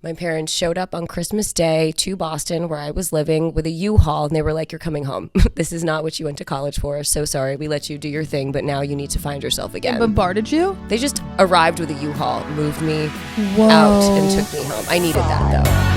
My parents showed up on Christmas Day to Boston, where I was living, with a U-Haul, and they were like, "You're coming home. This is not what you went to college for. So sorry, we let you do your thing, but now you need to find yourself again." They bombarded you? They just arrived with a U-Haul, moved me Whoa. out, and took me home. I needed that, though.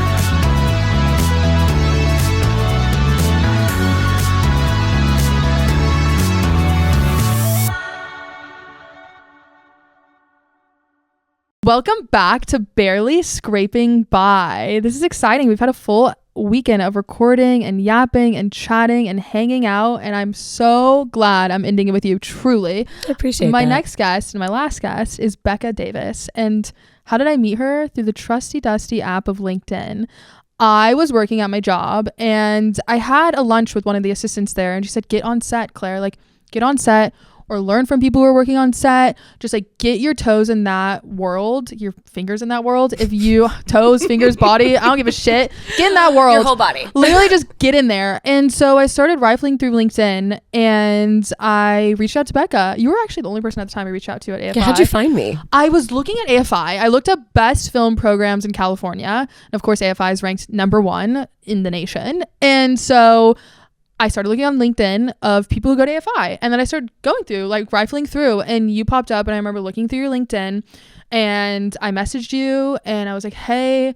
Welcome back to Barely Scraping By. This is exciting. We've had a full weekend of recording and yapping and chatting and hanging out, and I'm so glad I'm ending it with you, truly. I appreciate my that. next guest and my last guest is Becca Davis. And how did I meet her? Through the trusty dusty app of LinkedIn. I was working at my job and I had a lunch with one of the assistants there, and she said, "Get on set, Claire, like get on set or learn from people who are working on set. Just like get your toes in that world, your fingers in that world. If you toes, fingers, body, I don't give a shit. Get in that world. Your whole body. Literally just get in there." And so I started rifling through LinkedIn and I reached out to Becca. You were actually the only person at the time I reached out to at AFI. Yeah, how'd you find me? I was looking at AFI. I looked up best film programs in California. And of course, AFI is ranked #1 in the nation. And so I started looking on LinkedIn of people who go to AFI. And then I started going through, like rifling through, and you popped up. And I remember looking through your LinkedIn and I messaged you and I was like, "Hey,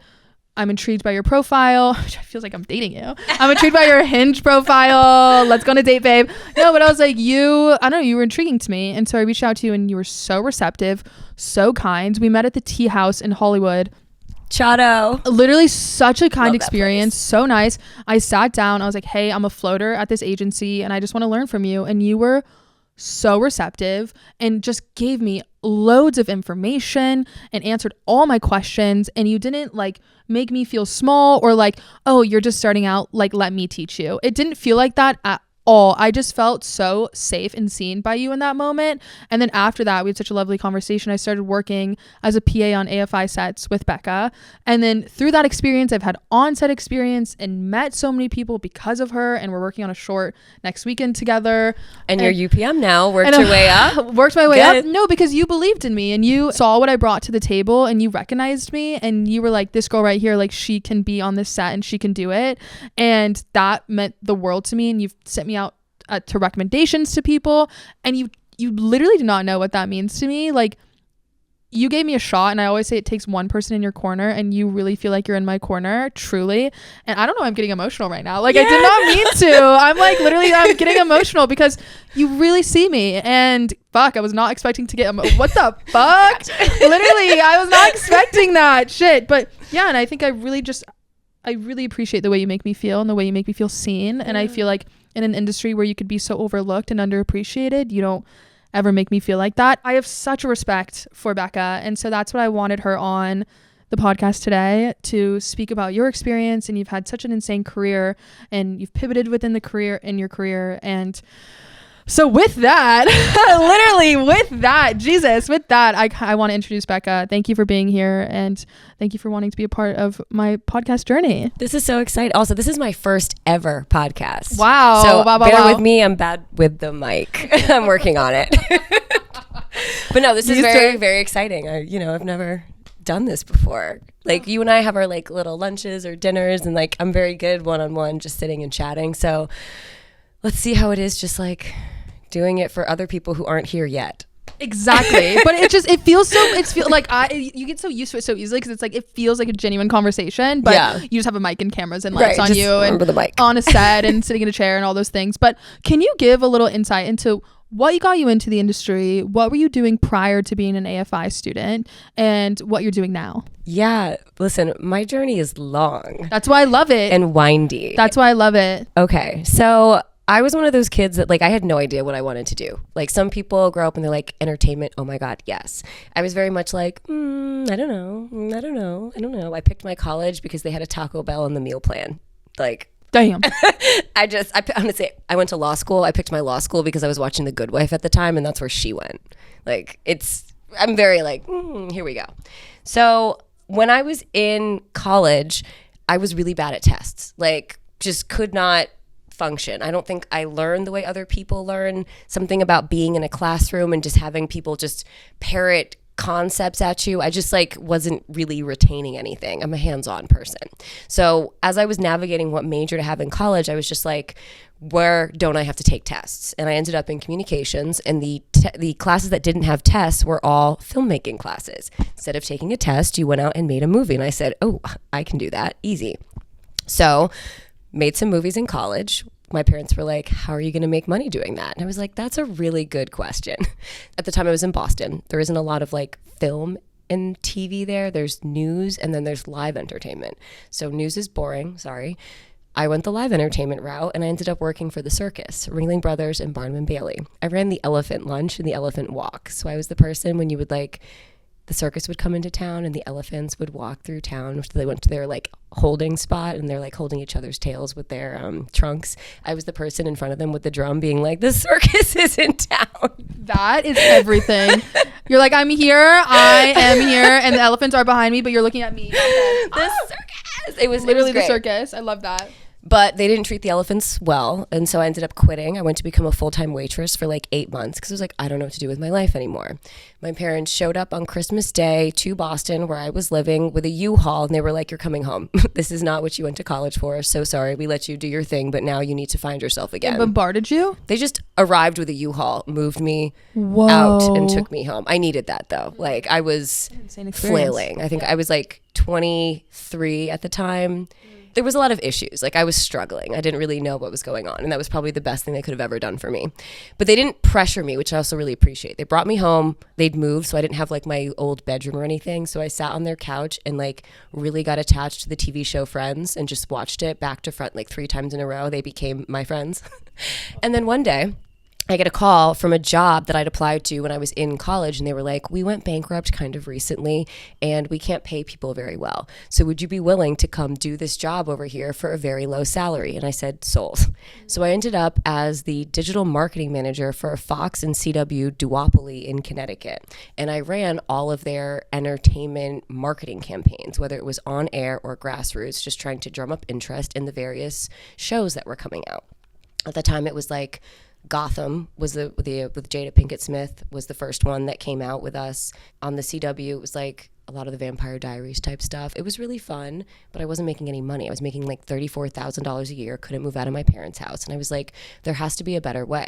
I'm intrigued by your profile." Which feels like I'm dating you. "I'm intrigued by your Hinge profile. Let's go on a date, babe." No, but I was like, I don't know, you were intriguing to me. And so I reached out to you and you were so receptive, so kind. We met at the Tea House in Hollywood. Chato. Literally such a kind Love that experience. place. So nice. I sat down. I was like, "Hey, I'm a floater at this agency and I just want to learn from you." And you were so receptive and just gave me loads of information and answered all my questions. And you didn't like make me feel small or like, "Oh, you're just starting out, like let me teach you." It didn't feel like that at all. I just felt so safe and seen by you in that moment. And then after that, we had such a lovely conversation. I started working as a PA on AFI sets with Becca. And then through that experience, I've had on-set experience and met so many people because of her. And we're working on a short next weekend together. And you're UPM now. Worked your way up. Worked my way Good. up. No, because you believed in me and you saw what I brought to the table and you recognized me and you were like, "This girl right here, like she can be on this set and she can do it." And that meant the world to me. And you've sent me out to recommendations to people, and you literally do not know what that means to me. Like, you gave me a shot, and I always say it takes one person in your corner, and you really feel like you're in my corner, truly. And I don't know, I'm getting emotional right now. Like, yeah. I did not mean to. I'm like, literally, I'm getting emotional because you really see me. And fuck, I was not expecting to get what the fuck? Literally, I was not expecting that shit. But yeah, and I think I really appreciate the way you make me feel and the way you make me feel seen. And I feel like in an industry where you could be so overlooked and underappreciated, you don't ever make me feel like that. I have such a respect for Becca. And so that's what I wanted her on the podcast today, to speak about your experience. And you've had such an insane career and you've pivoted within the career, in your career. And so with that, literally with that, Jesus, with that, I want to introduce Becca. Thank you for being here. And thank you for wanting to be a part of my podcast journey. This is so exciting. Also, this is my first ever podcast. Wow. So wow, bear with me. I'm bad with the mic. I'm working on it. But no, this is very, very exciting. I've never done this before. Like, you and I have our like little lunches or dinners, and like I'm very good one-on-one, just sitting and chatting. So let's see how it is, just like doing it for other people who aren't here yet. Exactly. But you get so used to it so easily because it's like it feels like a genuine conversation, but yeah. You just have a mic and cameras and lights on you and the mic on a set and sitting in a chair and all those things. But can you give a little insight into what got you into the industry? What were you doing prior to being an AFI student, and what you're doing now? Yeah, listen, my journey is long. That's why I love it. And windy. That's why I love it. Okay, so I was one of those kids that like I had no idea what I wanted to do. Like, some people grow up and they're like, entertainment, oh my God, yes. I was very much like, I don't know. I picked my college because they had a Taco Bell in the meal plan. Like, damn. Honestly, I went to law school. I picked my law school because I was watching The Good Wife at the time, and that's where she went. Like, I'm very like, here we go. So when I was in college, I was really bad at tests. Like, just could not function. I don't think I learned the way other people learn. Something about being in a classroom and just having people just parrot concepts at you. I just like wasn't really retaining anything. I'm a hands-on person. So as I was navigating what major to have in college, I was just like, where don't I have to take tests? And I ended up in communications, and the classes that didn't have tests were all filmmaking classes. Instead of taking a test, you went out and made a movie. And I said, oh, I can do that. Easy. So made some movies in college. My parents were like, how are you going to make money doing that? And I was like, that's a really good question. At the time I was in Boston. There isn't a lot of like film and TV there. There's news, and then there's live entertainment. So news is boring. Sorry. I went the live entertainment route, and I ended up working for the circus, Ringling Brothers and Barnum and Bailey. I ran the elephant lunch and the elephant walk. So I was the person when you would like, the circus would come into town and the elephants would walk through town. So they went to their like holding spot, and they're like holding each other's tails with their trunks. I was the person in front of them with the drum being like, the circus is in town. That is everything. You're like, I'm here, I am here, and the elephants are behind me, but you're looking at me. The circus. It was literally the circus. I love that. But they didn't treat the elephants well, and so I ended up quitting. I went to become a full-time waitress for like 8 months because I was like, I don't know what to do with my life anymore. My parents showed up on Christmas Day to Boston, where I was living, with a U-Haul, and they were like, you're coming home. This is not what you went to college for. So sorry, we let you do your thing, but now you need to find yourself again. They bombarded you? They just arrived with a U-Haul, moved me Whoa. out, and took me home. I needed that, though. Like, I was flailing. I think I was like 23 at the time. There was a lot of issues. Like, I was struggling. I didn't really know what was going on. And that was probably the best thing they could have ever done for me. But they didn't pressure me, which I also really appreciate. They brought me home. They'd moved, so I didn't have like my old bedroom or anything. So I sat on their couch and like really got attached to the TV show Friends and just watched it back to front like 3 times in a row. They became my friends. And then one day, I get a call from a job that I'd applied to when I was in college, and they were like, we went bankrupt kind of recently and we can't pay people very well. So would you be willing to come do this job over here for a very low salary? And I said, sold. So I ended up as the digital marketing manager for Fox and CW duopoly in Connecticut. And I ran all of their entertainment marketing campaigns, whether it was on air or grassroots, just trying to drum up interest in the various shows that were coming out. At the time, it was like Gotham was with Jada Pinkett Smith was the first one that came out with us. On the CW, it was like a lot of the Vampire Diaries type stuff. It was really fun, but I wasn't making any money. I was making like $34,000 a year, couldn't move out of my parents' house. And I was like, there has to be a better way.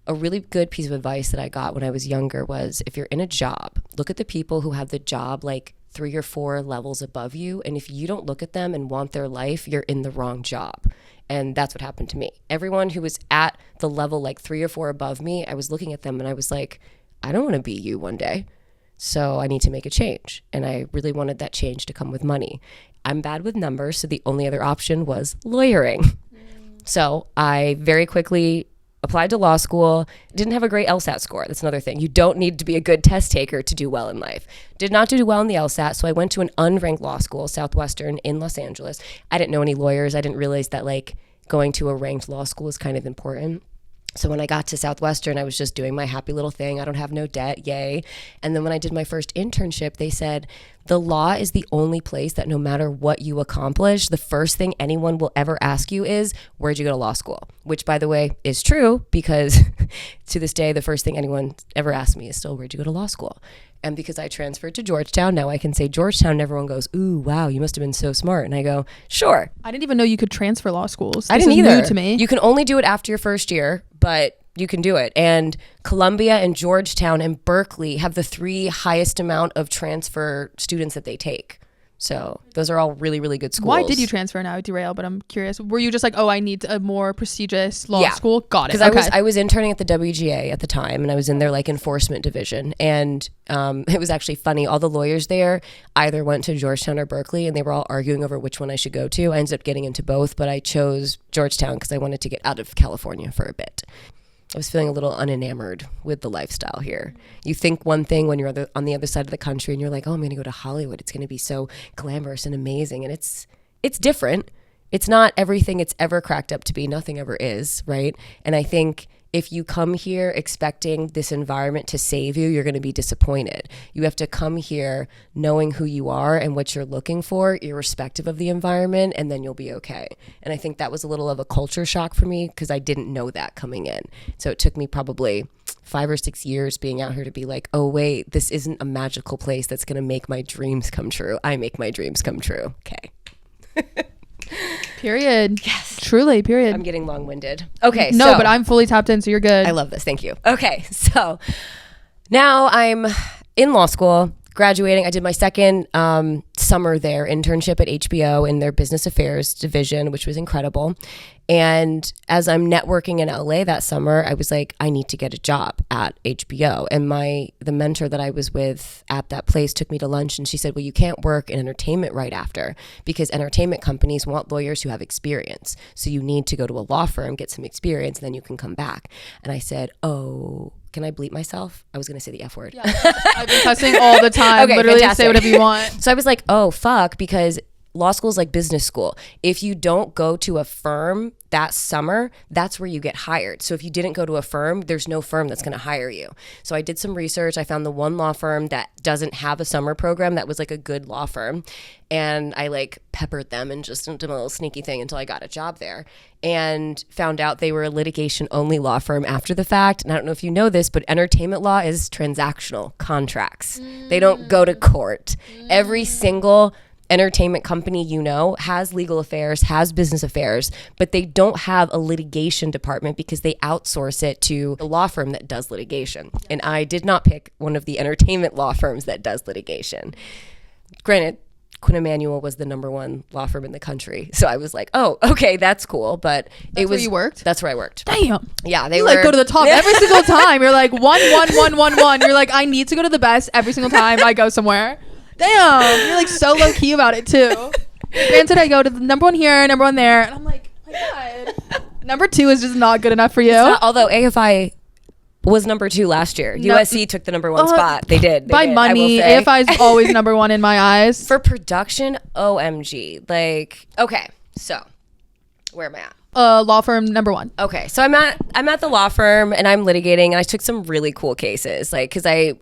A really good piece of advice that I got when I was younger was, if you're in a job, look at the people who have the job like 3 or 4 levels above you. And if you don't look at them and want their life, you're in the wrong job. And that's what happened to me. Everyone who was at the level like 3 or 4 above me, I was looking at them and I was like, I don't want to be you one day. So I need to make a change. And I really wanted that change to come with money. I'm bad with numbers, so the only other option was lawyering. So I very quickly applied to law school. Didn't have a great LSAT score. That's another thing. You don't need to be a good test taker to do well in life. Did not do well in the LSAT, so I went to an unranked law school, Southwestern in Los Angeles. I didn't know any lawyers. I didn't realize that like going to a ranked law school is kind of important. So when I got to Southwestern, I was just doing my happy little thing. I don't have no debt, yay. And then when I did my first internship, they said, the law is the only place that no matter what you accomplish, the first thing anyone will ever ask you is, where'd you go to law school? Which, by the way, is true, because to this day, the first thing anyone ever asks me is still, where'd you go to law school? And because I transferred to Georgetown, now I can say Georgetown, and everyone goes, ooh, wow, you must have been so smart. And I go, sure. I didn't even know you could transfer law schools. I didn't either. New to me. You can only do it after your first year, but you can do it. And Columbia and Georgetown and Berkeley have the 3 highest amount of transfer students that they take. So those are all really, really good schools. Why did you transfer? Now I derail, but I'm curious. Were you just like, oh, I need a more prestigious law school? Got it. Because I was interning at the WGA at the time, and I was in their like enforcement division. And it was actually funny. All the lawyers there either went to Georgetown or Berkeley, and they were all arguing over which one I should go to. I ended up getting into both, but I chose Georgetown because I wanted to get out of California for a bit. I was feeling a little unenamored with the lifestyle here. You think one thing when you're on the other side of the country and you're like, oh, I'm going to go to Hollywood. It's going to be so glamorous and amazing. And it's different. It's not everything it's ever cracked up to be. Nothing ever is, right? And I think if you come here expecting this environment to save you, you're going to be disappointed. You have to come here knowing who you are and what you're looking for, irrespective of the environment, and then you'll be okay. And I think that was a little of a culture shock for me because I didn't know that coming in. So it took me probably 5 or 6 years being out here to be like, oh wait, this isn't a magical place that's going to make my dreams come true. I make my dreams come true. Okay. Period. Yes. Truly, period. I'm getting long-winded. Okay. No, but I'm fully tapped in, so you're good. I love this. Thank you. Okay. So now I'm in law school, graduating. I did my second summer there, internship at HBO in their business affairs division, which was incredible. And as I'm networking in LA that summer, I was like, I need to get a job at HBO. And the mentor that I was with at that place took me to lunch and she said, well, you can't work in entertainment right after because entertainment companies want lawyers who have experience. So you need to go to a law firm, get some experience, and then you can come back. And I said, oh, can I bleep myself? I was going to say the F word. Yeah, I've been cussing all the time. Okay, literally fantastic. Say whatever you want. So I was like, oh, fuck, because law school is like business school. If you don't go to a firm that summer, that's where you get hired. So if you didn't go to a firm, there's no firm that's going to hire you. So I did some research. I found the one law firm that doesn't have a summer program that was like a good law firm. And I like peppered them and just did a little sneaky thing until I got a job there and found out they were a litigation only law firm after the fact. And I don't know if you know this, but entertainment law is transactional contracts. They don't go to court. Every single entertainment company has legal affairs, has business affairs, but they don't have a litigation department because they outsource it to a law firm that does litigation. And I did not pick one of the entertainment law firms that does litigation. Granted, Quinn Emanuel was the number one law firm in the country. So I was like, oh, okay, that's cool. But That's where you worked? That's where I worked. Damn. Yeah, they you were like go to the top every single time. You're like 1. You're like, I need to go to the best every single time I go somewhere. Damn, you're like so low key about it too. Granted, I go to the number one here, number one there, and I'm like, oh my God. Number 2 is just not good enough for you. Although AFI was number 2 last year. No. USC took the number 1 spot. They did. By money, AFI is always number 1 in my eyes. For production, OMG. Like, okay, so where am I at? Law firm number 1. Okay, so I'm at the law firm and I'm litigating and I took some really cool cases, like because I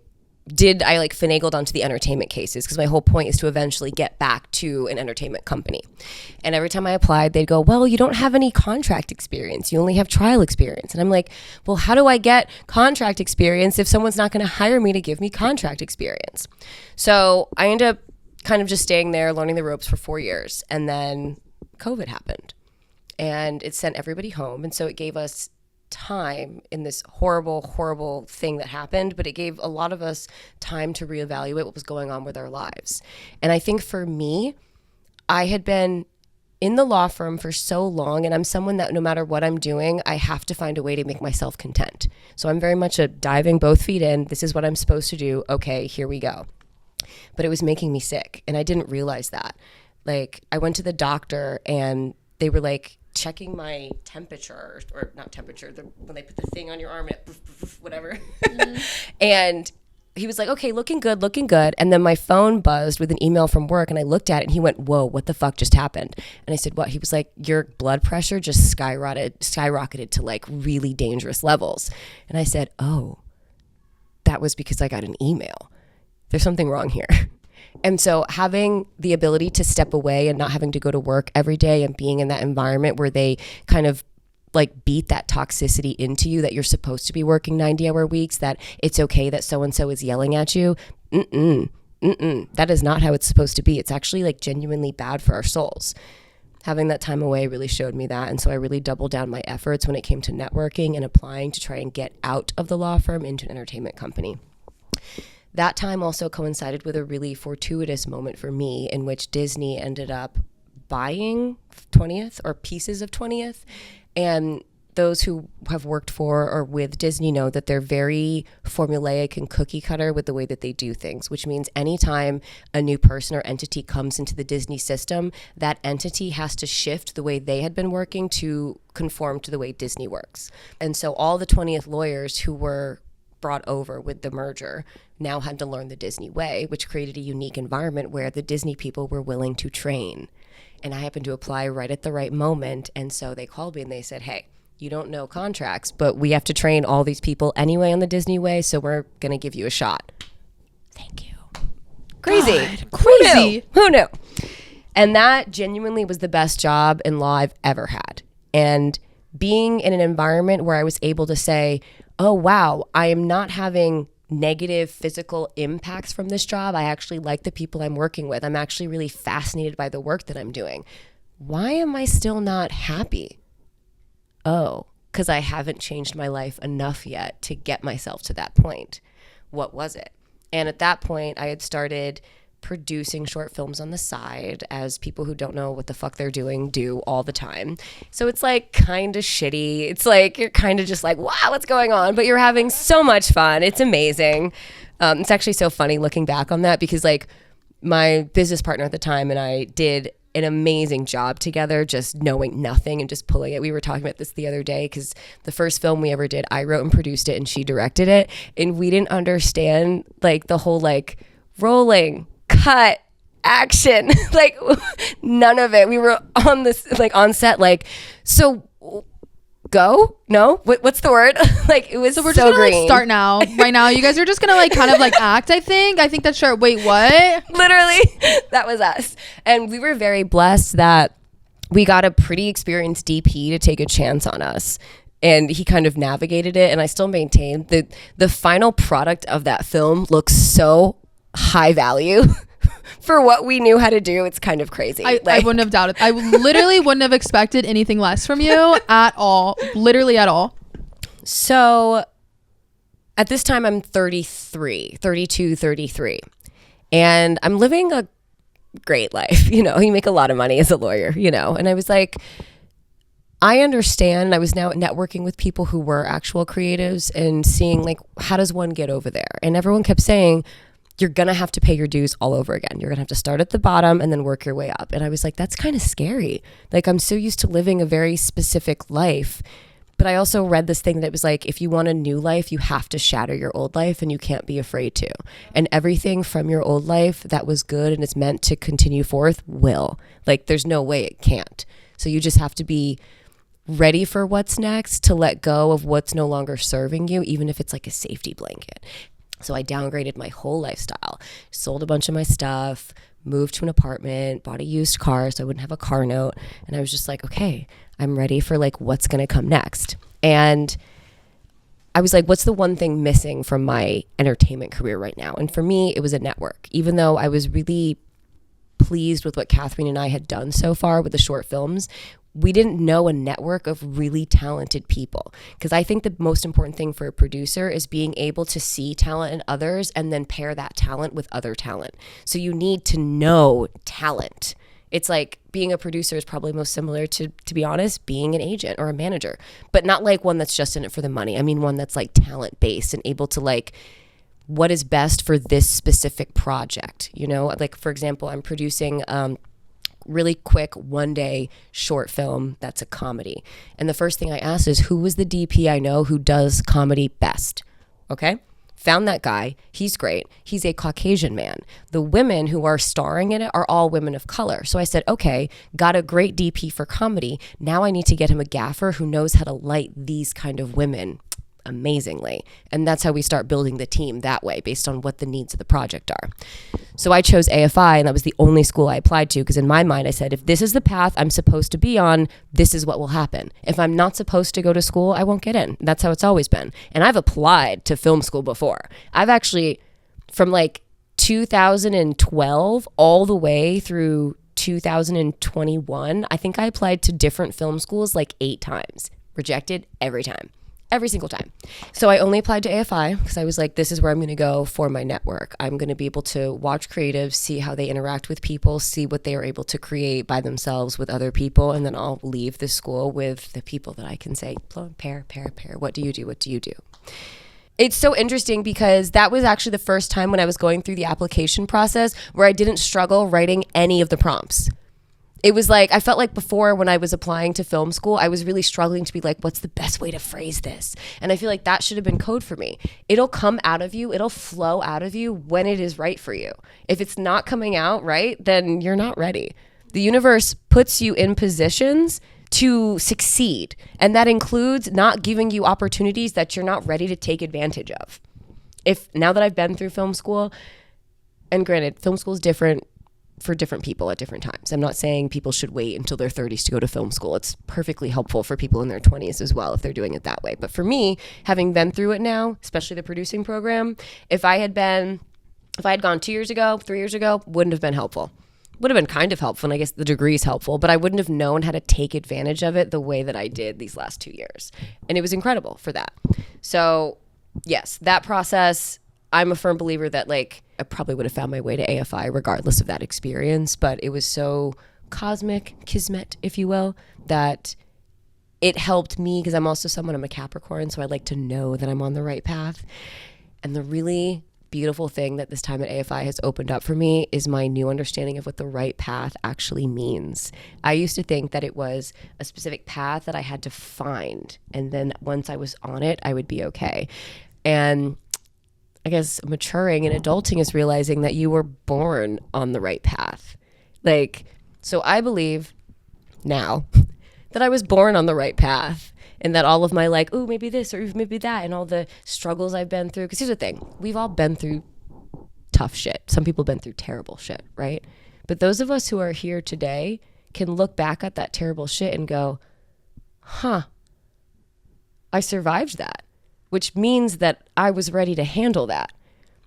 like finagled onto the entertainment cases because my whole point is to eventually get back to an entertainment company. And every time I applied, they'd go, well, you don't have any contract experience. You only have trial experience. And I'm like, well, how do I get contract experience if someone's not going to hire me to give me contract experience? So I ended up kind of just staying there, learning the ropes for 4 years. And then COVID happened and it sent everybody home. And so it gave us time in this horrible thing that happened, but it gave a lot of us time to reevaluate what was going on with our lives. And I think for me, I had been in the law firm for so long, and I'm someone that no matter what I'm doing, I have to find a way to make myself content. So I'm very much a diving both feet in. This is what I'm supposed to do. Okay, here we go. But it was making me sick, and I didn't realize that. Like, I went to the doctor, and they were like, checking my temperature, or not temperature, when they put the thing on your arm, and whatever. And he was like, okay, looking good. And then my phone buzzed with an email from work and I looked at it and he went, whoa, what the fuck just happened? And I said, what? He was like, your blood pressure just skyrocketed to like really dangerous levels. And I said, oh, that was because I got an email. There's something wrong here. And so having the ability to step away and not having to go to work every day and being in that environment where they kind of like beat that toxicity into you that you're supposed to be working 90-hour weeks, that it's okay that so-and-so is yelling at you. That is not how it's supposed to be. It's actually like genuinely bad for our souls. Having that time away really showed me that. And so I really doubled down my efforts when it came to networking and applying to try and get out of the law firm into an entertainment company. That time also coincided with a really fortuitous moment for me in which Disney ended up buying 20th or pieces of 20th. And those who have worked for or with Disney know that they're very formulaic and cookie cutter with the way that they do things, which means anytime a new person or entity comes into the Disney system, that entity has to shift the way they had been working to conform to the way Disney works. And so all the 20th lawyers who were brought over with the merger now had to learn the Disney way, which created a unique environment where the Disney people were willing to train. And I happened to apply right at the right moment. And so they called me and they said, hey, you don't know contracts, but we have to train all these people anyway on the Disney way, so we're going to give you a shot. Thank you. Crazy. God, crazy. Who knew? And that genuinely was the best job in law I've ever had. And being in an environment where I was able to say, oh, wow, I am not having negative physical impacts from this job. I actually like the people I'm working with. I'm actually really fascinated by the work that I'm doing. Why am I still not happy? Oh, because I haven't changed my life enough yet to get myself to that point. What was it? And at that point, I had started producing short films on the side, as people who don't know what the fuck they're doing do all the time. So it's like kind of shitty. It's like you're kind of just like, wow, what's going on? But you're having so much fun. It's amazing. It's actually so funny looking back on that, because like my business partner at the time and I did an amazing job together, just knowing nothing and just pulling it. We were talking about this the other day, because the first film we ever did, I wrote and produced it and she directed it, and we didn't understand like the whole like rolling, cut, action, like none of it. We were on this like on set like, so go? No? What's the word? Like it was so we're just gonna green. like start now. Right now you guys are just gonna like kind of like act. I think that's sure. Wait, what? Literally that was us. And we were very blessed that we got a pretty experienced DP to take a chance on us, and he kind of navigated it. And I still maintain that the final product of that film looks so high value for what we knew how to do. It's kind of crazy. I wouldn't have doubted. I literally wouldn't have expected anything less from you at all. Literally at all. So at this time I'm 33, and I'm living a great life. You know, you make a lot of money as a lawyer, you know, and I was like, I understand. I was now networking with people who were actual creatives and seeing like, how does one get over there? And everyone kept saying, you're going to have to pay your dues all over again. You're going to have to start at the bottom and then work your way up. And I was like, that's kind of scary. Like, I'm so used to living a very specific life. But I also read this thing that was like, if you want a new life, you have to shatter your old life, and you can't be afraid to. And everything from your old life that was good and is meant to continue forth will. Like, there's no way it can't. So you just have to be ready for what's next, to let go of what's no longer serving you, even if it's like a safety blanket. So I downgraded my whole lifestyle, sold a bunch of my stuff, moved to an apartment, bought a used car so I wouldn't have a car note. And I was just like, okay, I'm ready for like what's going to come next. And I was like, what's the one thing missing from my entertainment career right now? And for me, it was a network. Even though I was really pleased with what Catherine and I had done so far with the short films, we didn't know a network of really talented people. Because I think the most important thing for a producer is being able to see talent in others and then pair that talent with other talent. So you need to know talent. It's like being a producer is probably most similar to be honest, being an agent or a manager, but not like one that's just in it for the money. I mean, one that's like talent based and able to like, what is best for this specific project? You know, like for example, I'm producing really quick one-day short film that's a comedy. And the first thing I asked is, who was the DP I know who does comedy best? Okay? Found that guy. He's great. He's a Caucasian man. The women who are starring in it are all women of color. So I said, okay, got a great DP for comedy. Now I need to get him a gaffer who knows how to light these kind of women amazingly. And that's how we start building the team that way, based on what the needs of the project are. So I chose AFI, and that was the only school I applied to, because in my mind I said, if this is the path I'm supposed to be on, this is what will happen. If I'm not supposed to go to school, I won't get in. That's how it's always been. And I've applied to film school before. I've actually, from like 2012 all the way through 2021, I think I applied to different film schools like 8 times. Rejected every time. Every single time. So I only applied to AFI because I was like, this is where I'm going to go for my network. I'm going to be able to watch creatives, see how they interact with people, see what they are able to create by themselves with other people. And then I'll leave the school with the people that I can say, pair. What do you do? What do you do? It's so interesting because that was actually the first time when I was going through the application process where I didn't struggle writing any of the prompts. It was like, I felt like before when I was applying to film school, I was really struggling to be like, what's the best way to phrase this? And I feel like that should have been code for me. It'll come out of you. It'll flow out of you when it is right for you. If it's not coming out right, then you're not ready. The universe puts you in positions to succeed. And that includes not giving you opportunities that you're not ready to take advantage of. Now that I've been through film school, and granted, film school is different for different people at different times. I'm not saying people should wait until their 30s to go to film school. It's perfectly helpful for people in their 20s as well if they're doing it that way. But for me, having been through it now, especially the producing program, if I had gone 2 years ago, 3 years ago, wouldn't have been helpful. Would have been kind of helpful, and I guess the degree is helpful, but I wouldn't have known how to take advantage of it the way that I did these last 2 years. And it was incredible for that. So yes, that process, I'm a firm believer that like I probably would have found my way to AFI regardless of that experience, but it was so cosmic, kismet, if you will, that it helped me because I'm a Capricorn, so I like to know that I'm on the right path. And the really beautiful thing that this time at AFI has opened up for me is my new understanding of what the right path actually means. I used to think that it was a specific path that I had to find, and then once I was on it, I would be okay. And I guess maturing and adulting is realizing that you were born on the right path. So I believe now that I was born on the right path, and that all of my maybe this or maybe that, and all the struggles I've been through. Because here's the thing, we've all been through tough shit. Some people have been through terrible shit, right? But those of us who are here today can look back at that terrible shit and go, I survived that. Which means that I was ready to handle that,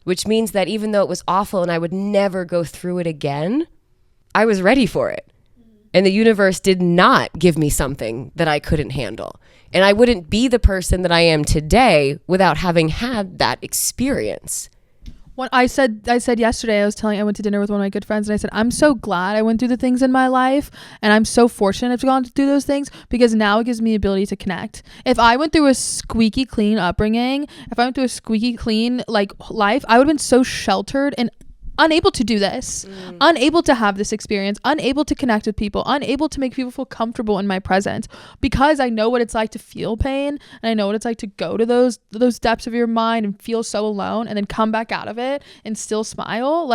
which means that even though it was awful and I would never go through it again, I was ready for it. And the universe did not give me something that I couldn't handle. And I wouldn't be the person that I am today without having had that experience. What I said yesterday, I went to dinner with one of my good friends, and I said, I'm so glad I went through the things in my life, and I'm so fortunate to have gone through those things, because now it gives me the ability to connect. If I went through a squeaky clean upbringing, if I went through a squeaky clean life, I would have been so sheltered and unable to do this, unable to have this experience, unable to connect with people, unable to make people feel comfortable in my presence, because I know what it's like to feel pain, and I know what it's like to go to those depths of your mind and feel so alone, and then come back out of it and still smile.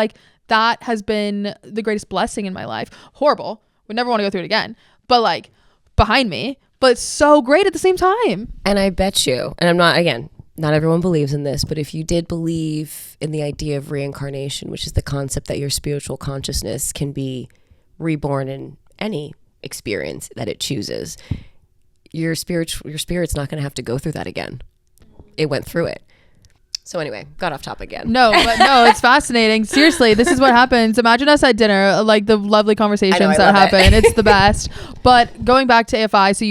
That has been the greatest blessing in my life. Horrible, would never want to go through it again, but behind me, but so great at the same time. And I bet you, and not everyone believes in this, but if you did believe in the idea of reincarnation, which is the concept that your spiritual consciousness can be reborn in any experience that it chooses, your spirit's not going to have to go through that again. It went through it. So anyway, got off topic again. No, it's fascinating. Seriously, this is what happens. Imagine us at dinner, the lovely conversations that happen. It's the best. But going back to AFI, so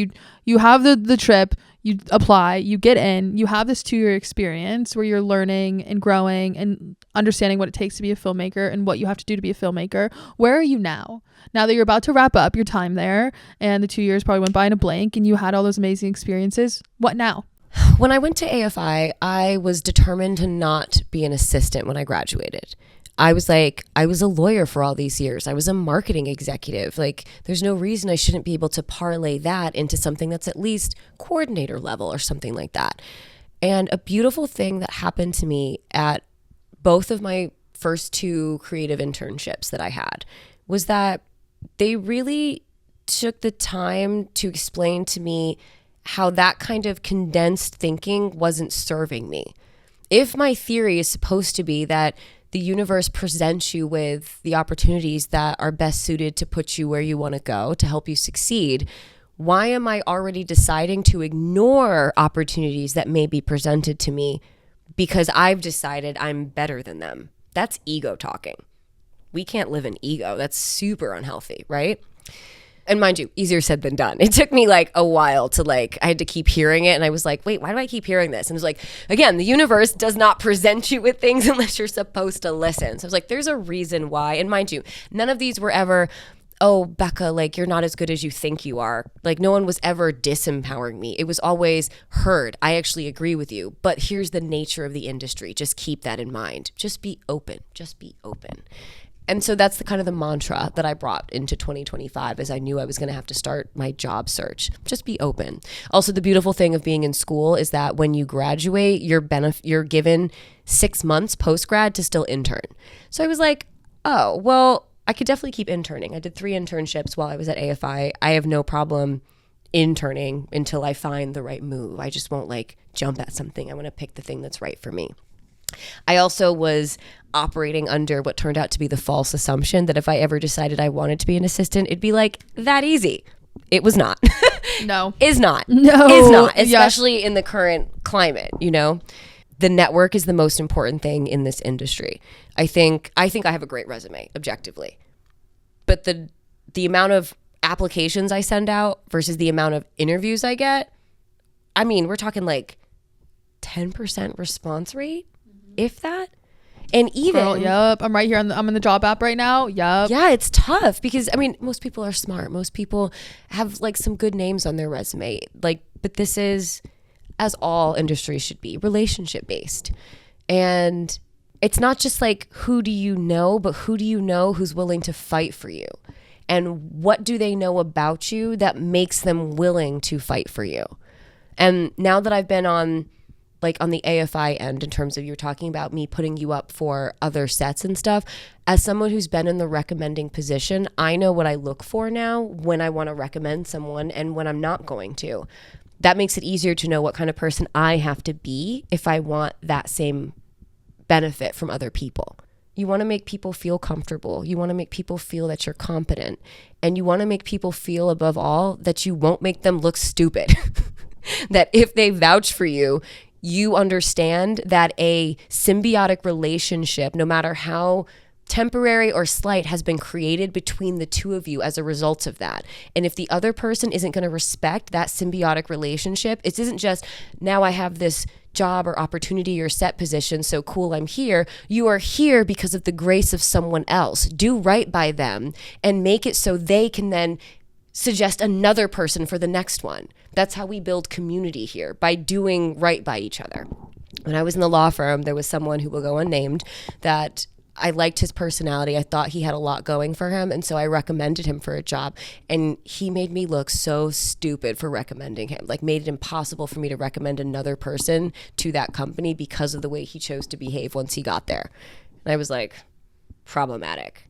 you have the trip, you apply, you get in, you have this 2-year experience where you're learning and growing and understanding what it takes to be a filmmaker and what you have to do to be a filmmaker. Where are you now? Now that you're about to wrap up your time there, and the 2 years probably went by in a blink, and you had all those amazing experiences, what now? When I went to AFI, I was determined to not be an assistant when I graduated. I was a lawyer for all these years. I was a marketing executive. There's no reason I shouldn't be able to parlay that into something that's at least coordinator level or something like that. And a beautiful thing that happened to me at both of my first 2 creative internships that I had was that they really took the time to explain to me how that kind of condensed thinking wasn't serving me. If my theory is supposed to be that the universe presents you with the opportunities that are best suited to put you where you want to go, to help you succeed, why am I already deciding to ignore opportunities that may be presented to me because I've decided I'm better than them? That's ego talking. We can't live in ego. That's super unhealthy, right? And mind you, easier said than done. It took me a while to I had to keep hearing it. And I was like, wait, why do I keep hearing this? And it was again, the universe does not present you with things unless you're supposed to listen. So I was there's a reason why. And mind you, none of these were ever, oh, Becca, you're not as good as you think you are. No one was ever disempowering me. It was always heard. I actually agree with you, but here's the nature of the industry. Just keep that in mind. Just be open. Just be open. And so that's the kind of the mantra that I brought into 2025 as I knew I was going to have to start my job search. Just be open. Also, the beautiful thing of being in school is that when you graduate, you're given 6 months post-grad to still intern. So I was oh, well, I could definitely keep interning. I did 3 internships while I was at AFI. I have no problem interning until I find the right move. I just won't like jump at something. I want to pick the thing that's right for me. I also was operating under what turned out to be the false assumption that if I ever decided I wanted to be an assistant, it'd be like that easy. It was not. No. Is not. No. Is not. Especially in the current climate, you know? The network is the most important thing in this industry. I think I have a great resume, objectively. But the amount of applications I send out versus the amount of interviews I get, I mean, we're talking like 10% response rate, if that. And even I'm right here I'm in the job app right now. Yeah, it's tough because I mean, most people are smart. Most people have like some good names on their resume. Like, but this is, as all industries should be, relationship based. And it's not just like who do you know, but who do you know who's willing to fight for you? And what do they know about you that makes them willing to fight for you? And now that I've been on the AFI end, in terms of you're talking about me putting you up for other sets and stuff, as someone who's been in the recommending position, I know what I look for now when I want to recommend someone and when I'm not going to. That makes it easier to know what kind of person I have to be if I want that same benefit from other people. You want to make people feel comfortable. You want to make people feel that you're competent. And you want to make people feel, above all, that you won't make them look stupid. That if they vouch for you, you understand that a symbiotic relationship, no matter how temporary or slight, has been created between the two of you as a result of that. And if the other person isn't going to respect that symbiotic relationship, it isn't just, now I have this job or opportunity or set position, so cool, I'm here. You are here because of the grace of someone else. Do right by them and make it so they can then suggest another person for the next one. That's how we build community here, by doing right by each other. When I was in the law firm, there was someone who will go unnamed that I liked his personality. I thought he had a lot going for him. And so I recommended him for a job. And he made me look so stupid for recommending him. Like, made it impossible for me to recommend another person to that company because of the way he chose to behave once he got there. And I was like, problematic.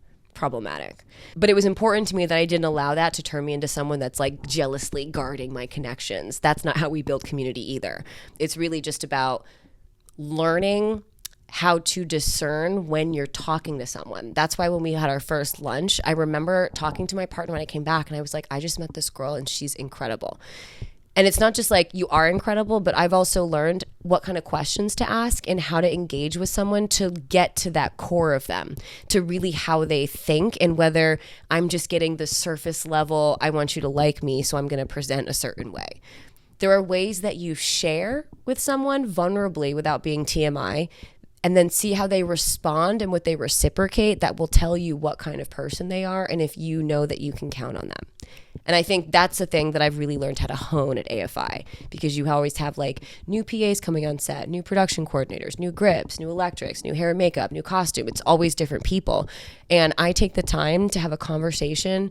But it was important to me that I didn't allow that to turn me into someone that's like jealously guarding my connections. That's not how we build community either. It's really just about learning how to discern when you're talking to someone. That's why when we had our first lunch, I remember talking to my partner when I came back and I was like, I just met this girl and she's incredible. And it's not just like you are incredible, but I've also learned what kind of questions to ask and how to engage with someone to get to that core of them, to really how they think, and whether I'm just getting the surface level, I want you to like me, so I'm going to present a certain way. There are ways that you share with someone vulnerably without being TMI, and then see how they respond and what they reciprocate. That will tell you what kind of person they are and if you know that you can count on them. And I think that's the thing that I've really learned how to hone at AFI, because you always have like new PAs coming on set, new production coordinators, new grips, new electrics, new hair and makeup, new costume. It's always different people. And I take the time to have a conversation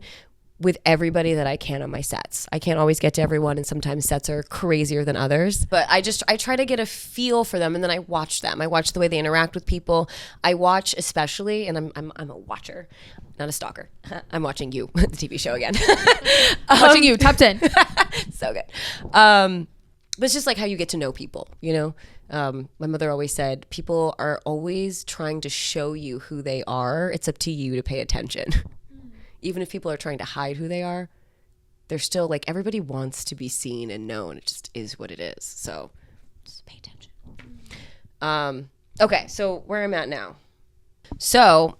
with everybody that I can on my sets. I can't always get to everyone, and sometimes sets are crazier than others, but I try to get a feel for them, and then I watch them. I watch the way they interact with people. I watch especially, and I'm a watcher, not a stalker. I'm watching you, the TV show again. Watching you, top 10. So good. But it's just like how you get to know people, you know? My mother always said, people are always trying to show you who they are. It's up to you to pay attention. Even if people are trying to hide who they are, they're still like, everybody wants to be seen and known. It just is what it is. So just pay attention. Okay, so where I'm at now. So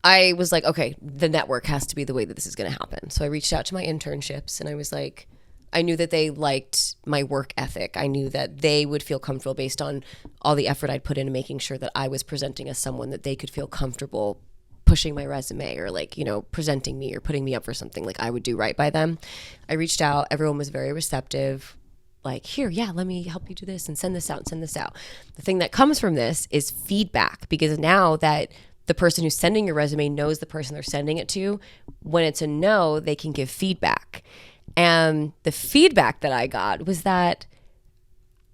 I was like, okay, the network has to be the way that this is going to happen. So I reached out to my internships and I was like, I knew that they liked my work ethic. I knew that they would feel comfortable based on all the effort I'd put into making sure that I was presenting as someone that they could feel comfortable pushing my resume or like, you know, presenting me or putting me up for something. Like, I would do right by them. I reached out. Everyone was very receptive. Like, here, yeah, let me help you do this and send this out and send this out. The thing that comes from this is feedback, because now that the person who's sending your resume knows the person they're sending it to, when it's a no, they can give feedback. And the feedback that I got was that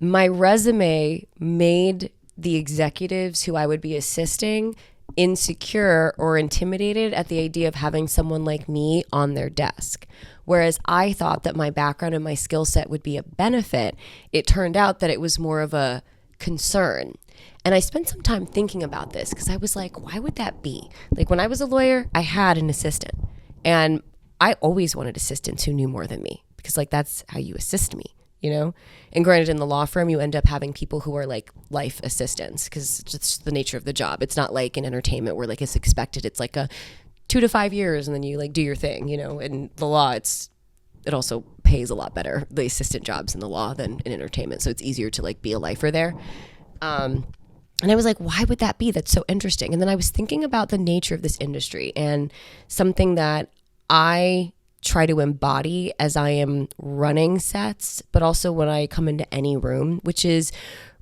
my resume made the executives who I would be assisting insecure or intimidated at the idea of having someone like me on their desk. Whereas I thought that my background and my skill set would be a benefit, it turned out that it was more of a concern. And I spent some time thinking about this because I was like, why would that be? Like when I was a lawyer, I had an assistant, and I always wanted assistants who knew more than me, because like that's how you assist me, you know? And granted, in the law firm, you end up having people who are like life assistants because it's just the nature of the job. It's not like in entertainment where like it's expected. It's like a 2 to 5 years and then you like do your thing, you know? In the law, it also pays a lot better, the assistant jobs in the law, than in entertainment. So it's easier to like be a lifer there. And I was like, why would that be? That's so interesting. And then I was thinking about the nature of this industry, and something that I try to embody as I am running sets, but also when I come into any room, which is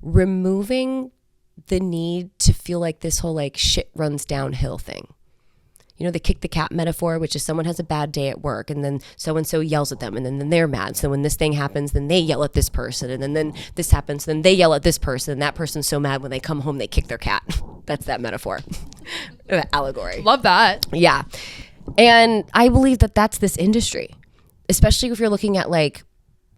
removing the need to feel like this whole like shit runs downhill thing. You know, the kick the cat metaphor, which is someone has a bad day at work and then so-and-so yells at them and then they're mad. So when this thing happens, then they yell at this person, and then this happens, then they yell at this person, and that person's so mad when they come home, they kick their cat. That's that metaphor. Allegory. Love that. Yeah. And I believe that that's this industry, especially if you're looking at like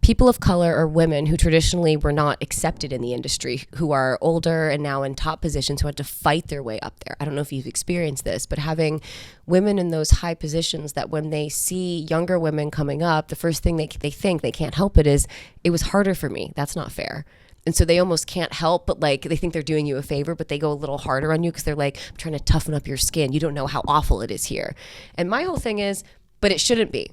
people of color or women who traditionally were not accepted in the industry, who are older and now in top positions, who had to fight their way up there. I don't know if you've experienced this, but having women in those high positions, that when they see younger women coming up, the first thing they think, they can't help it, is it was harder for me. That's not fair. And so they almost can't help but like, they think they're doing you a favor, but they go a little harder on you because they're like, I'm trying to toughen up your skin. You don't know how awful it is here. And my whole thing is, but it shouldn't be.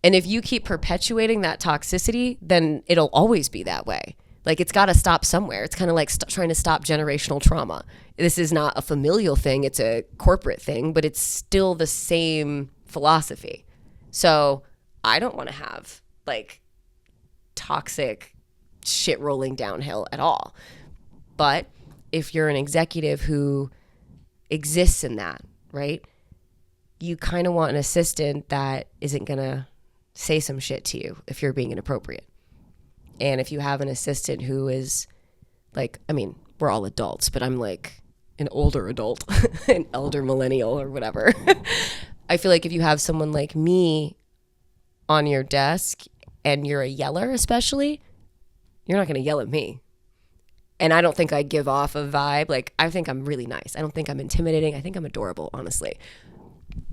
And if you keep perpetuating that toxicity, then it'll always be that way. Like it's got to stop somewhere. It's kind of like trying to stop generational trauma. This is not a familial thing. It's a corporate thing, but it's still the same philosophy. So I don't want to have like toxic shit rolling downhill at all. But if you're an executive who exists in that, right, you kind of want an assistant that isn't going to say some shit to you if you're being inappropriate. And if you have an assistant who is like, I mean, we're all adults, but I'm like an older adult, an elder millennial or whatever. I feel like if you have someone like me on your desk and you're a yeller especially, you're not going to yell at me. And I don't think I give off a vibe. Like, I think I'm really nice. I don't think I'm intimidating. I think I'm adorable, honestly.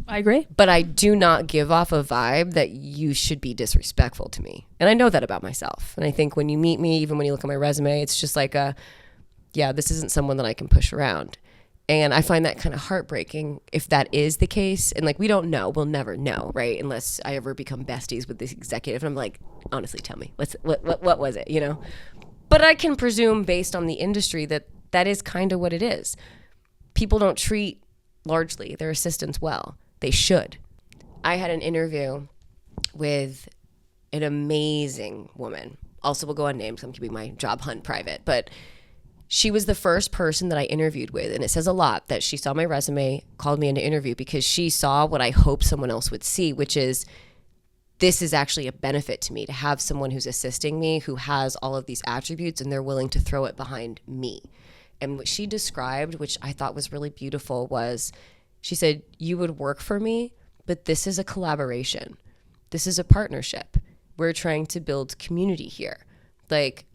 I agree. But I do not give off a vibe that you should be disrespectful to me. And I know that about myself. And I think when you meet me, even when you look at my resume, it's just like this isn't someone that I can push around. And I find that kind of heartbreaking if that is the case. And like, we don't know. We'll never know, right? Unless I ever become besties with this executive. And I'm like, honestly, tell me, what was it, you know? But I can presume based on the industry that is kind of what it is. People don't treat largely their assistants well. They should. I had an interview with an amazing woman. Also, we'll go unnamed because I'm keeping my job hunt private. But she was the first person that I interviewed with. And it says a lot that she saw my resume, called me in to interview, because she saw what I hoped someone else would see, which is this is actually a benefit to me to have someone who's assisting me who has all of these attributes and they're willing to throw it behind me. And what she described, which I thought was really beautiful, was she said, you would work for me, but this is a collaboration. This is a partnership. We're trying to build community here. Like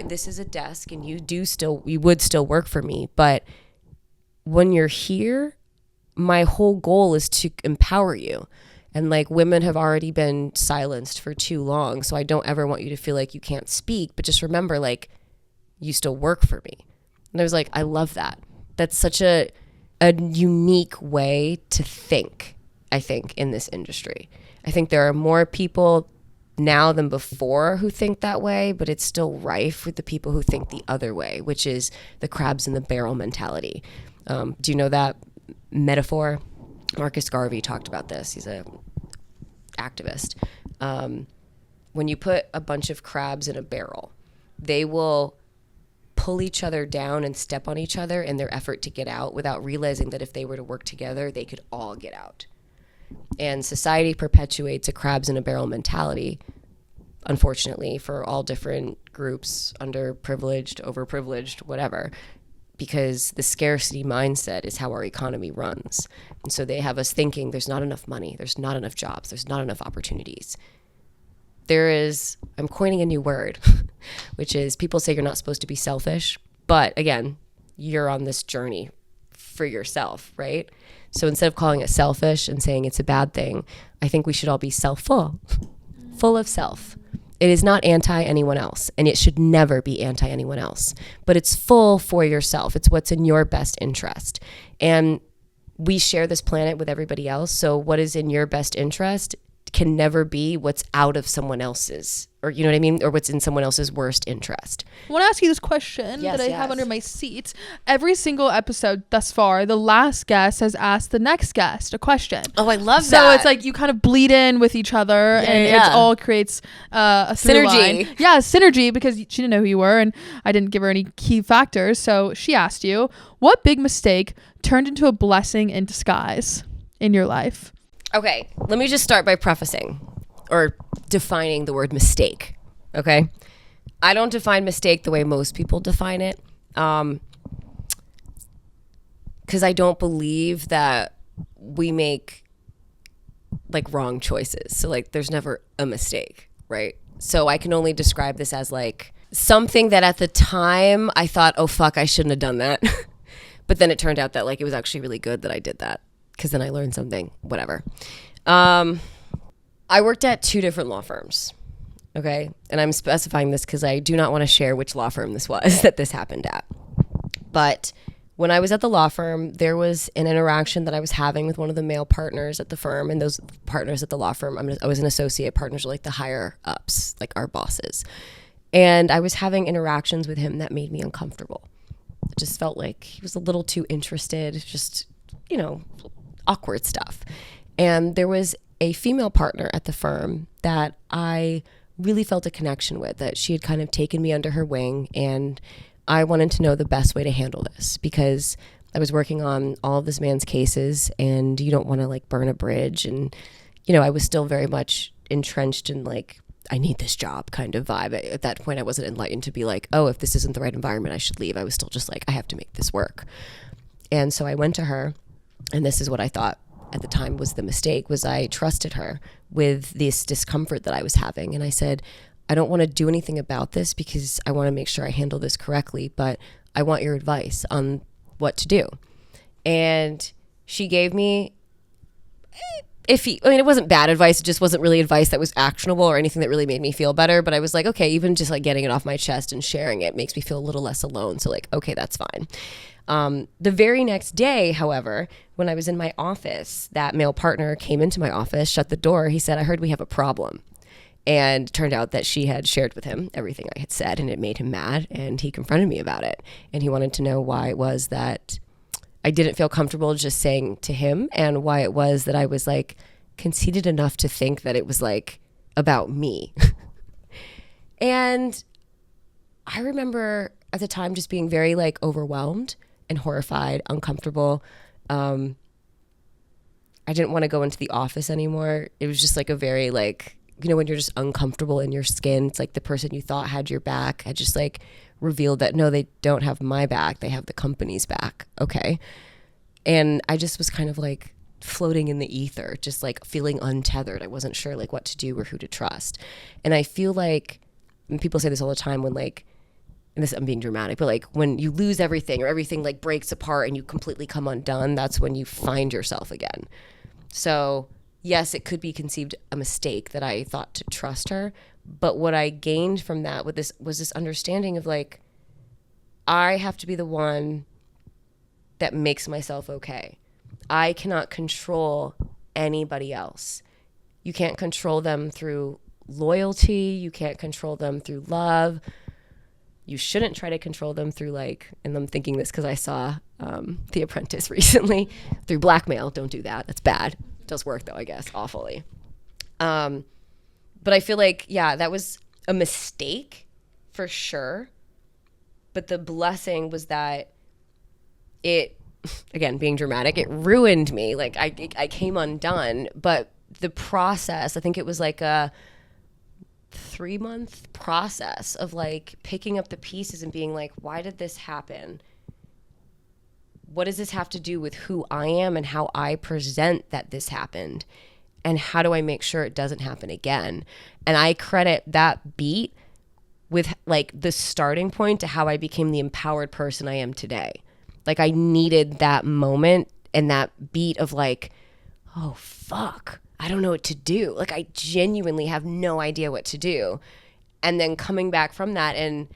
this is a desk and you would still work for me. But when you're here, my whole goal is to empower you. And like, women have already been silenced for too long. So I don't ever want you to feel like you can't speak, but just remember, like, you still work for me. And I was like, I love that. That's such a unique way to think, I think, in this industry. I think there are more people now than before who think that way, but it's still rife with the people who think the other way, which is the crabs in the barrel mentality. Do you know that metaphor? Marcus Garvey talked about this. He's a activist. When you put a bunch of crabs in a barrel, they will pull each other down and step on each other in their effort to get out without realizing that if they were to work together, they could all get out. And society perpetuates a crabs in a barrel mentality, unfortunately, for all different groups, underprivileged, overprivileged, whatever, because the scarcity mindset is how our economy runs. And so they have us thinking there's not enough money, there's not enough jobs, there's not enough opportunities. I'm coining a new word, which is people say you're not supposed to be selfish. But again, you're on this journey for yourself, right? So instead of calling it selfish and saying it's a bad thing, I think we should all be full of self. It is not anti anyone else, and it should never be anti anyone else, but it's full for yourself. It's what's in your best interest. And we share this planet with everybody else. So what is in your best interest can never be what's out of someone else's, or you know what I mean? Or what's in someone else's worst interest. I want to ask you this question that I have under my seat. Every single episode thus far, the last guest has asked the next guest a question. Oh, I love that. So it's like you kind of bleed in with each other, and it all creates a synergy. Line. Yeah, synergy, because she didn't know who you were, and I didn't give her any key factors. So she asked you, what big mistake turned into a blessing in disguise in your life? Okay, let me just start by prefacing or defining the word mistake, okay? I don't define mistake the way most people define it, because I don't believe that we make like wrong choices. So like there's never a mistake, right? So I can only describe this as like something that at the time I thought, oh fuck, I shouldn't have done that. But then it turned out that like it was actually really good that I did that, because then I learned something, whatever. I worked at 2 different law firms, okay? And I'm specifying this because I do not want to share which law firm this was that this happened at. But when I was at the law firm, there was an interaction that I was having with one of the male partners at the firm, and those partners at the law firm, I was an associate. Partners are like the higher ups, like our bosses. And I was having interactions with him that made me uncomfortable. It just felt like he was a little too interested, just, you know, awkward stuff. And there was a female partner at the firm that I really felt a connection with, that she had kind of taken me under her wing, and I wanted to know the best way to handle this, because I was working on all of this man's cases, and you don't want to like burn a bridge. And, you know, I was still very much entrenched in like, I need this job kind of vibe. At that point, I wasn't enlightened to be like, oh, if this isn't the right environment, I should leave. I was still just like, I have to make this work. And so I went to her, and this is what I thought at the time was the mistake, was I trusted her with this discomfort that I was having. And I said, I don't want to do anything about this because I want to make sure I handle this correctly, but I want your advice on what to do. And she gave me it wasn't bad advice. It just wasn't really advice that was actionable or anything that really made me feel better. But I was like, okay, even just like getting it off my chest and sharing it makes me feel a little less alone. So like, okay, that's fine. The very next day, however, when I was in my office, that male partner came into my office, shut the door. He said, I heard we have a problem. And it turned out that she had shared with him everything I had said, and it made him mad, and he confronted me about it. And he wanted to know why it was that I didn't feel comfortable just saying to him, and why it was that I was like conceited enough to think that it was like about me. And I remember at the time just being very like overwhelmed and horrified, uncomfortable. I didn't want to go into the office anymore. It was just like a very like, you know, when you're just uncomfortable in your skin, it's like the person you thought had your back had just like revealed that no, they don't have my back, they have the company's back. Okay. And I just was kind of like floating in the ether, just like feeling untethered. I wasn't sure like what to do or who to trust. And I feel like, and people say this all the time, when like, and this, I'm being dramatic, but like when you lose everything or everything like breaks apart and you completely come undone, that's when you find yourself again. So yes, it could be conceived a mistake that I thought to trust her. But what I gained from that with this was this understanding of like, I have to be the one that makes myself okay. I cannot control anybody else. You can't control them through loyalty. You can't control them through love. You shouldn't try to control them through like, and I'm thinking this because I saw The Apprentice recently, through blackmail. Don't do that. That's bad. It does work though, I guess, awfully. But I feel like, yeah, that was a mistake for sure. But the blessing was that it, again, being dramatic, it ruined me. Like I came undone, but the process, I think it was like a 3-month process of like picking up the pieces and being like, why did this happen? what does this have to do with who I am and how I present that this happened? And how do I make sure it doesn't happen again? And I credit that beat with like the starting point to how I became the empowered person I am today. Like I needed that moment and that beat of like, oh, fuck, I don't know what to do. Like I genuinely have no idea what to do. And then coming back from that and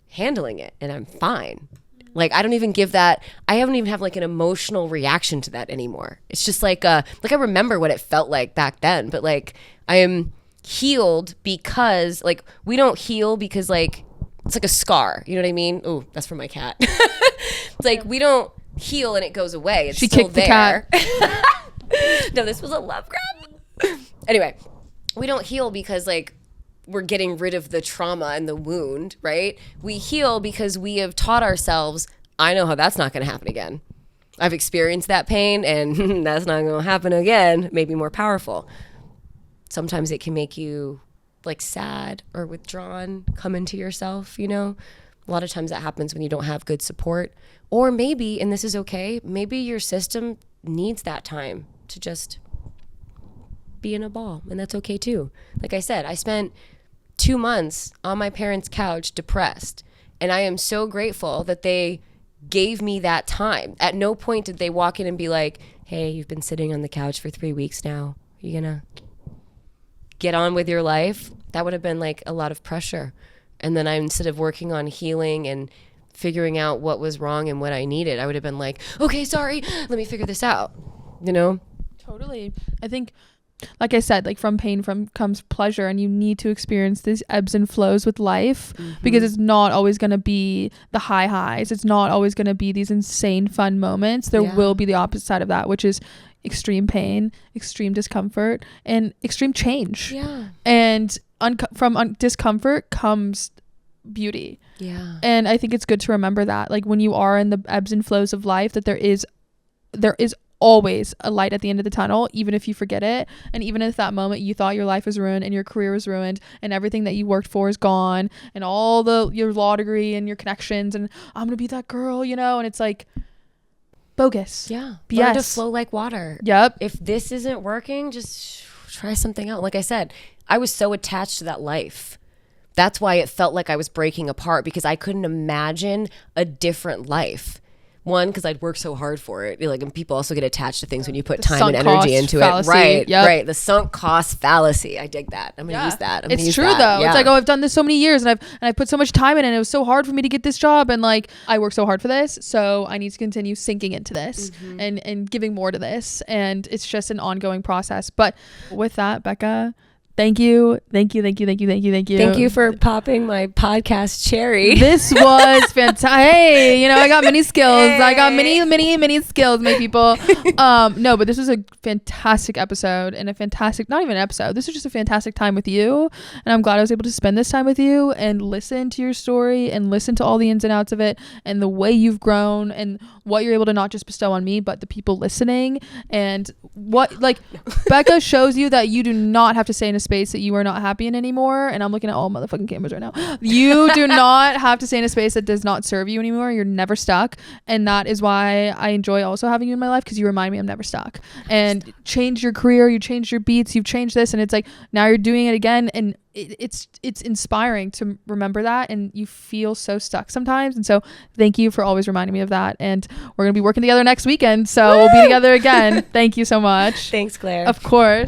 handling it, and I'm fine. Like I don't even give that, I haven't even have like an emotional reaction to that anymore. It's just like I remember what it felt like back then, but like I am healed because like we don't heal because like it's like a scar, you know what I mean? Oh, that's from my cat. It's like we don't heal and it goes away. It's she still kicked there. The cat. No, this was a love grab. Anyway, we don't heal because like we're getting rid of the trauma and the wound, right? We heal because we have taught ourselves, I know how that's not going to happen again. I've experienced that pain and that's not going to happen again. Maybe more powerful. Sometimes it can make you like sad or withdrawn, come into yourself, you know? A lot of times that happens when you don't have good support. Or maybe, and this is okay, maybe your system needs that time to just be in a ball, and that's okay too. Like I said, I spent 2 months on my parents' couch depressed, and I am so grateful that they gave me that time. At no point did they walk in and be like, hey, you've been sitting on the couch for 3 weeks now. Are you gonna get on with your life? That would have been like a lot of pressure. And then instead of working on healing and figuring out what was wrong and what I needed, I would have been like, okay, sorry, let me figure this out, you know? Totally. I think, like I said, like from pain comes pleasure, and you need to experience these ebbs and flows with life, because it's not always going to be the highs. It's not always going to be these insane fun moments. There will be the opposite side of that, which is extreme pain, extreme discomfort, and extreme change. Yeah. And from discomfort comes beauty. Yeah. And I think it's good to remember that, like when you are in the ebbs and flows of life, that there is always a light at the end of the tunnel, even if you forget it. And even if that moment you thought your life was ruined and your career was ruined and everything that you worked for is gone and all your law degree and your connections and I'm gonna be that girl, you know, and it's like bogus. Yeah. Learn to flow like water. Yep. If this isn't working, just try something out. Like I said, I was so attached to that life. That's why it felt like I was breaking apart, because I couldn't imagine a different life. One, because I'd worked so hard for it. Like, and people also get attached to things when you put time and energy into fallacy. It. Right, Yep. Right. The sunk cost fallacy. I dig that. I'm gonna use that. It's true though. It's like, oh, I've done this so many years and I've put so much time in it, and it was so hard for me to get this job, and like I worked so hard for this, so I need to continue sinking into this and giving more to this, and it's just an ongoing process. But with that, Becca, Thank you for popping my podcast cherry. This was fantastic. Hey, I got many skills. Hey. I got many skills, my people. No, but this was a fantastic episode and not even an episode. This was just a fantastic time with you. And I'm glad I was able to spend this time with you and listen to your story and listen to all the ins and outs of it and the way you've grown and what you're able to not just bestow on me, but the people listening. And what, like, Becca shows you that you do not have to stay in a space that you are not happy in anymore. And I'm looking at all motherfucking cameras right now. You do not have to stay in a space that does not serve you anymore. You're never stuck. And that is why I enjoy also having you in my life, because you remind me I'm never stuck. And change your career, you changed your beats, you've changed this, and it's like now you're doing it again, and it's inspiring to remember that. And you feel so stuck sometimes, and so thank you for always reminding me of that. And we're gonna be working together next weekend, so we'll be together again. Thank you so much. Thanks, Claire. Of course.